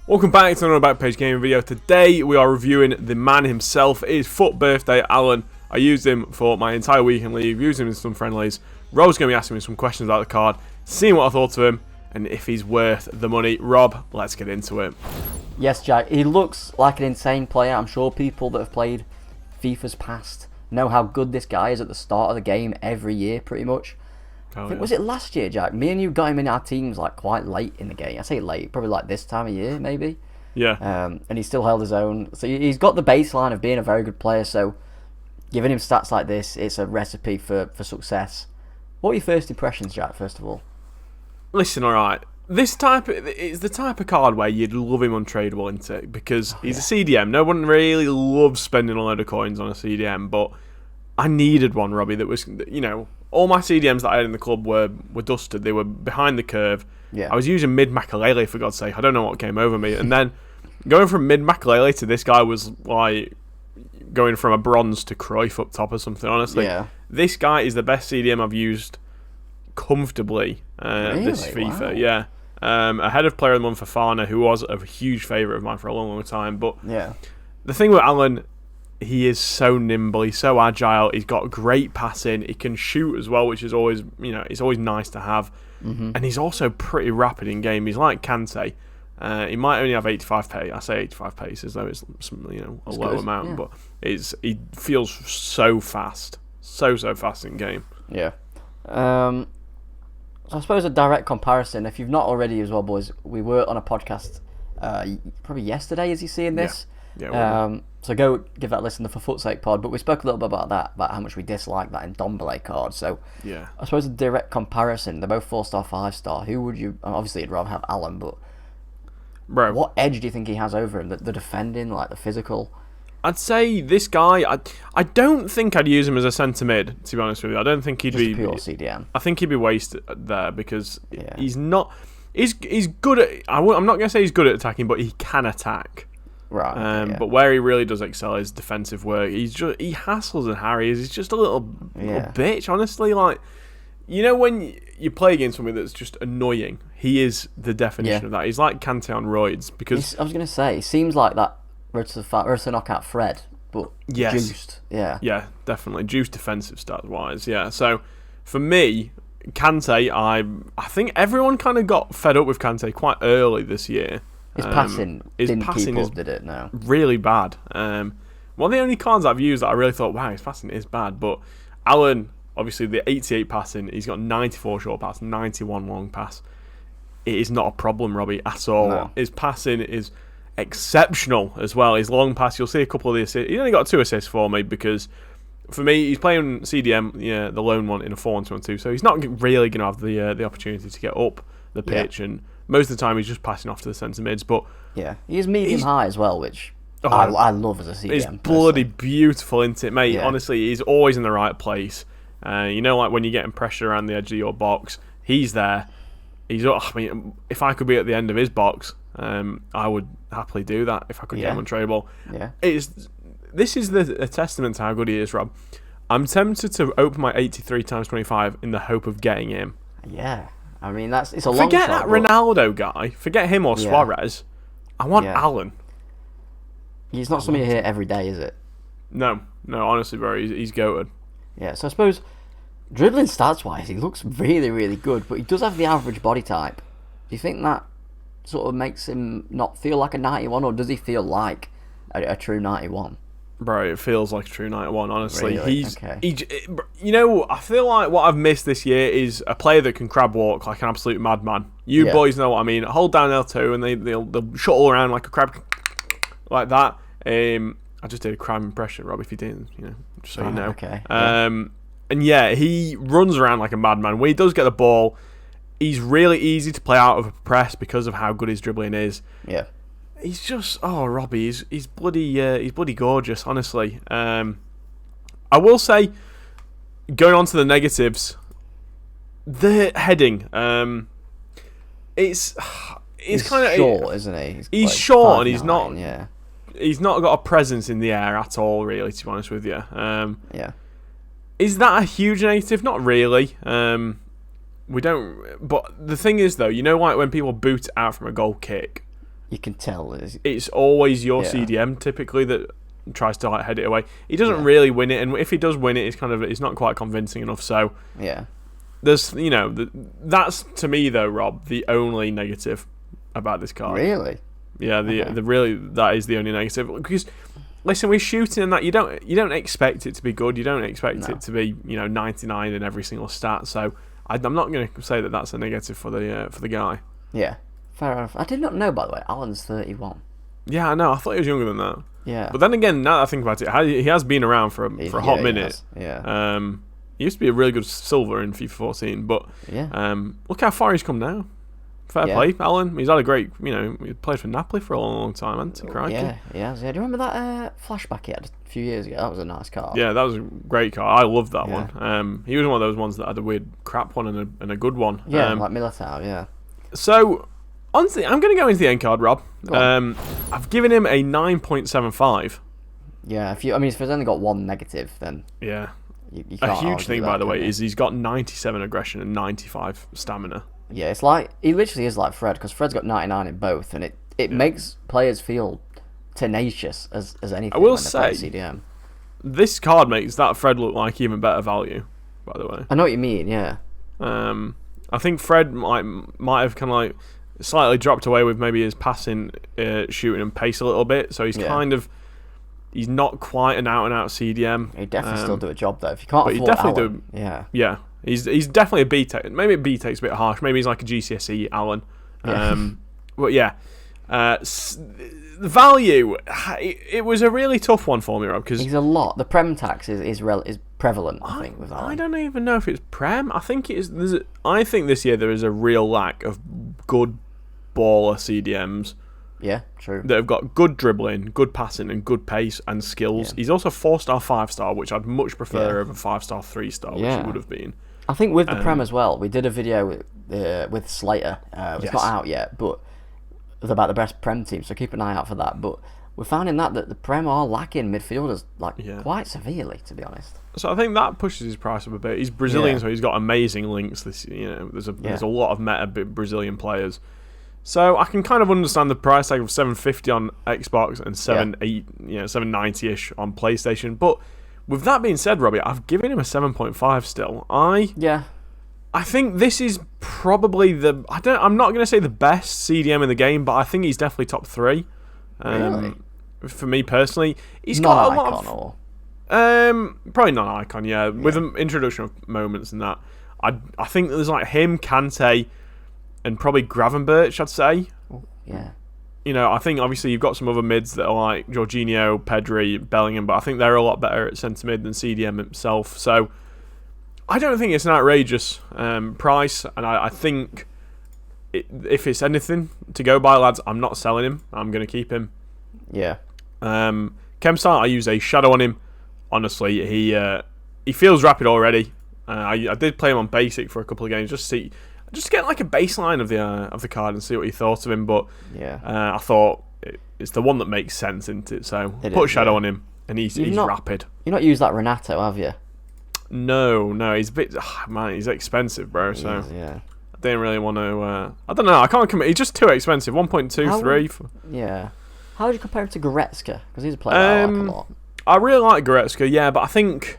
Welcome back to another Backpage Gaming video. Today we are reviewing the man himself. It is FUT Birthday Allan. I used him for my entire weekend league, used him in some friendlies. Rob's going to be asking me some questions about the card, seeing what I thought of him, and if he's worth the money. Rob, let's get into it. Yes, Jack, he looks like an insane player. I'm sure people that have played FIFA's past know how good this guy is at the start of the game every year, pretty much. I think, was it last year, Jack? Me and you got him in our teams like quite late in the game. I say late, probably like this time of year, maybe. Yeah. And he still held his own. So he's got the baseline of being a very good player. So giving him stats like this, it's a recipe for success. What are your first impressions, Jack? First of all, listen, all right. It's the type of card where you'd love him untradeable, isn't it? Because he's a CDM. No one really loves spending a load of coins on a CDM, but I needed one, Robbie, that was, you know, all my CDMs that I had in the club were dusted. They were behind the curve. Yeah. I was using mid Makalele, for God's sake. I don't know what came over me. And then going from mid Makalele to this guy was like going from a bronze to Cruyff up top or something, honestly. Yeah. This guy is the best CDM I've used comfortably this FIFA. Wow. Yeah. Ahead of Player of the Month for Fana, who was a huge favourite of mine for a long, long time. But yeah, the thing with Allan, he is so nimble, he's so agile, he's got great passing, he can shoot as well, which is always, you know, it's always nice to have. And he's also pretty rapid in game. He's like Kante. He might only have 85 pace. I say 85 pace as though it's some, you know, a low amount, but he feels so fast, so fast in game. Yeah. So I suppose a direct comparison, if you've not already as well, boys, we were on a podcast probably yesterday, is he seeing this? Yeah. So go give that a listen, the For Foot's Sake pod, but we spoke a little bit about that, about how much we dislike that in Bday card. So yeah, I suppose a direct comparison, they're both 4-star, 5-star. Who would you, obviously you'd rather have Allan, but bro, what edge do you think he has over him? The defending, like the physical? I'd say this guy, I don't think I'd use him as a centre mid, to be honest with you. I don't think he'd be pure CDM. I think he'd be wasted there because he's not. He's good at. I'm not going to say he's good at attacking, but he can attack. Right. But where he really does excel is defensive work. He hassles and harries. He's just a little bitch, honestly. Like, you know, when you play against somebody that's just annoying, he is the definition of that. He's like Kante on roids because I was going to say, he seems like that Road to Knockout Fred, but juiced. Yeah, definitely juiced defensive stats wise. Yeah, so for me, Kante, I think everyone kind of got fed up with Kante quite early this year. His passing didn't keep up, did it? No. Really bad. One of the only cards I've used that I really thought, wow, his passing is bad. But Allan, obviously the 88 passing, he's got 94 short pass, 91 long pass. It is not a problem, Robbie, at all. No. His passing is exceptional as well. His long pass, you'll see a couple of the assists. He only got 2 assists for me because, for me, he's playing CDM, the lone one in a 4-1-2-2, so he's not really going to have the opportunity to get up the pitch, and most of the time he's just passing off to the centre mids. But he's medium high as well, which I love as a CDM. It's bloody beautiful, isn't it, mate? Yeah. Honestly, he's always in the right place. You know, like when you're getting pressure around the edge of your box, he's there. I mean, if I could be at the end of his box, I would happily do that if I could get him untradeable. Yeah. This is a testament to how good he is, Rob. I'm tempted to open my 83 times 25 in the hope of getting him. Yeah. I mean, it's a long Forget shot, that Ronaldo guy. Forget him or Suarez. I want Allan. He's not somebody here every day, is it? No, honestly, bro, he's goated. Yeah, so I suppose dribbling stats-wise, he looks really, really good, but he does have the average body type. Do you think that sort of makes him not feel like a 91, or does he feel like a true 91? Bro, it feels like a true 91, honestly. Really? You know, I feel like what I've missed this year is a player that can crab walk like an absolute madman. You boys know what I mean. Hold down L2 and they'll shuttle around like a crab, like that. I just did a crab impression, Rob, if you didn't, you know, just so you know. Okay. And he runs around like a madman. When he does get the ball, he's really easy to play out of a press because of how good his dribbling is. Yeah. He's just, Robbie, he's bloody gorgeous, honestly. I will say, going on to the negatives, the heading, he's kind of short, isn't he? He's like short and he's 5'9", not. He's not got a presence in the air at all, really. To be honest with you, is that a huge negative? Not really. We don't. But the thing is, though, you know, like when people boot out from a goal kick, You can tell. It's always your Yeah. CDM typically that tries to like head it away. He doesn't really win it, and if he does win it, it's not quite convincing enough. So Yeah. there's that's to me though, Rob, the only negative about this card. Really? Yeah, that is the only negative, because listen, with shooting and that, you don't expect it to be good. You don't expect it to be 99 in every single stat. So I'm not going to say that that's a negative for the guy. Yeah, fair enough. I did not know, by the way, Allan's 31. Yeah, I know. I thought he was younger than that. Yeah. But then again, now that I think about it, he has been around for a hot minute. Yeah. He used to be a really good silver in FIFA 14, but look how far he's come now. Fair play, Allan. He's had a great, he played for Napoli for a long, long time, hasn't he? Crikey. Yeah, he has. Yeah. Do you remember that flashback he had a few years ago? That was a nice card. Yeah, that was a great card. I loved that one. He was one of those ones that had a weird crap one and a good one. Yeah, like Militao, yeah. So, honestly, I'm going to go into the end card, Rob. I've given him a 9.75. Yeah, if he's only got one negative, then yeah, you can't a huge argue thing, that, by the way, can you? is he's got 97 aggression and 95 stamina. Yeah, it's like he literally is like Fred, because Fred's got 99 in both, and it makes players feel tenacious as anything. I will when they play say, CDM. This card makes that Fred look like even better value, by the way. I know what you mean. Yeah. I think Fred might have kind of like slightly dropped away with maybe his passing, shooting, and pace a little bit. So he's he's not quite an out-and-out CDM. He'd definitely still do a job though. If you can't but afford he'd definitely Allan, yeah. He's definitely a B-Tech. Maybe a B-Tech's a bit harsh. Maybe he's like a GCSE Allan. But yeah, the value. It was a really tough one for me, Rob, because he's a lot. The Prem tax is prevalent. I think with Allan. I don't even know if it's Prem. I think it is. I think this year there is a real lack of good baller CDMs. Yeah, true. That have got good dribbling, good passing, and good pace and skills. He's also 4-star, 5-star, which I'd much prefer over 5-star, 3-star, which he would have been. I think with the Prem as well, we did a video with Slater. It's not out yet, but it was about the best Prem team, so keep an eye out for that. But we're finding that the Prem are lacking midfielders quite severely, to be honest. So I think that pushes his price up a bit. He's Brazilian, so he's got amazing links. There's a lot of meta Brazilian players. So I can kind of understand the price tag of $750 on Xbox and $790-ish on PlayStation. But with that being said, Robbie, I've given him a 7.5 still. I think this is probably I'm not going to say the best CDM in the game, but I think he's definitely top 3. Really? For me personally, he's got a lot of probably not an icon. Yeah, with an introduction of moments and that. I think there's like him, Kante, and probably Gravenberch, I'd say. Yeah. I think obviously you've got some other mids that are like Jorginho, Pedri, Bellingham, but I think they're a lot better at centre mid than CDM himself. So I don't think it's an outrageous price, and I think if it's anything to go by, lads, I'm not selling him. I'm going to keep him. Yeah. Kemstar, I use a shadow on him. Honestly, he feels rapid already. I did play him on basic for a couple of games just to get like a baseline of the card and see what you thought of him. But I thought it's the one that makes sense, isn't it? So put a shadow on him, and he's rapid. You've not used that Renato, have you? No, he's a bit. He's expensive, bro. So yeah. I didn't really want to. I don't know. I can't commit. He's just too expensive. 1.23. Yeah. How would you compare him to Goretzka? Because he's a player I like a lot. I really like Goretzka, yeah, but I think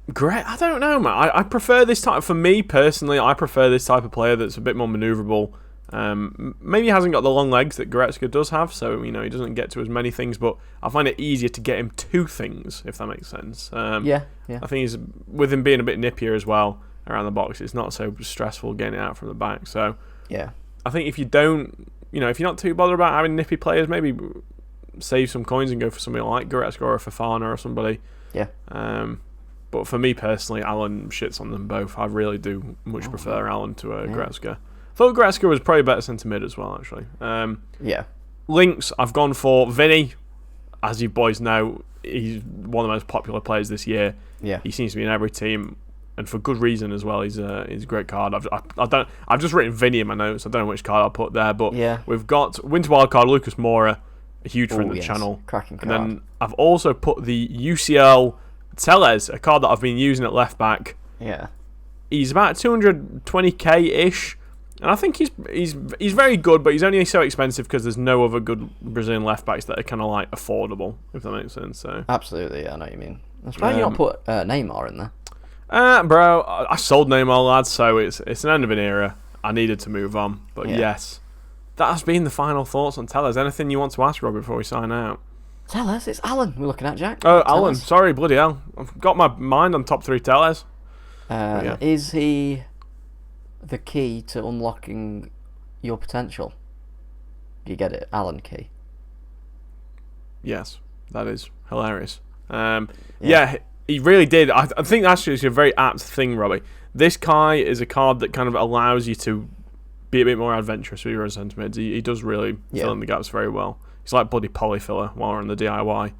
I don't know, man. I prefer this type. For me personally, I prefer this type of player that's a bit more manoeuvrable. Maybe he hasn't got the long legs that Goretzka does have, so he doesn't get to as many things. But I find it easier to get him to things, if that makes sense. Yeah. I think with him being a bit nippier as well around the box, it's not so stressful getting it out from the back. So yeah, I think if you don't, if you're not too bothered about having nippy players, maybe save some coins and go for somebody like Goretzka or a Fofana or somebody. Yeah. But for me personally, Allan shits on them both. I really do much prefer Allan to Goretzka. Thought Goretzka was probably better centre mid as well, actually. Yeah. Links, I've gone for Vinny. As you boys know, he's one of the most popular players this year. Yeah. He seems to be in every team, and for good reason as well. He's a great card. I've just written Vinny in my notes. I don't know which card I'll put there, but we've got Winter Wildcard Lucas Moura, a huge friend of the channel. Cracking card. And then I've also put the UCL Tellez, a card that I've been using at left back. Yeah. He's about 220k-ish. And I think he's very good, but he's only so expensive because there's no other good Brazilian left backs that are kind of like affordable, if that makes sense. So absolutely, yeah, I know what you mean. I'm surprised you not put Neymar in there. Bro, I sold Neymar, lads, so it's an end of an era. I needed to move on, but yes, that has been the final thoughts on Tellers. Anything you want to ask, Rob, before we sign out? Tellers, it's Allan we're looking at, Jack. Oh, Allan, sorry, bloody hell, I've got my mind on top 3 Tellers. Is he the key to unlocking your potential? Do you get it? Allan key. Yes, that is hilarious. Yeah, he really did. I think actually it's a very apt thing, Robbie. This Kai is a card that kind of allows you to be a bit more adventurous with your own sentiments. He does really fill in the gaps very well. He's like bloody polyfiller while we're on the DIY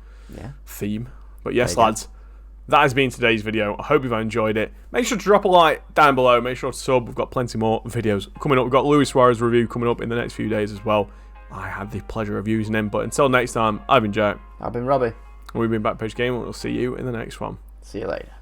theme. But yes, lads, that has been today's video. I hope you've enjoyed it. Make sure to drop a like down below. Make sure to sub. We've got plenty more videos coming up. We've got Luis Suarez review coming up in the next few days as well. I had the pleasure of using him. But until next time, I've been Jack. I've been Robbie. We've been Backpage Gaming. We'll see you in the next one. See you later.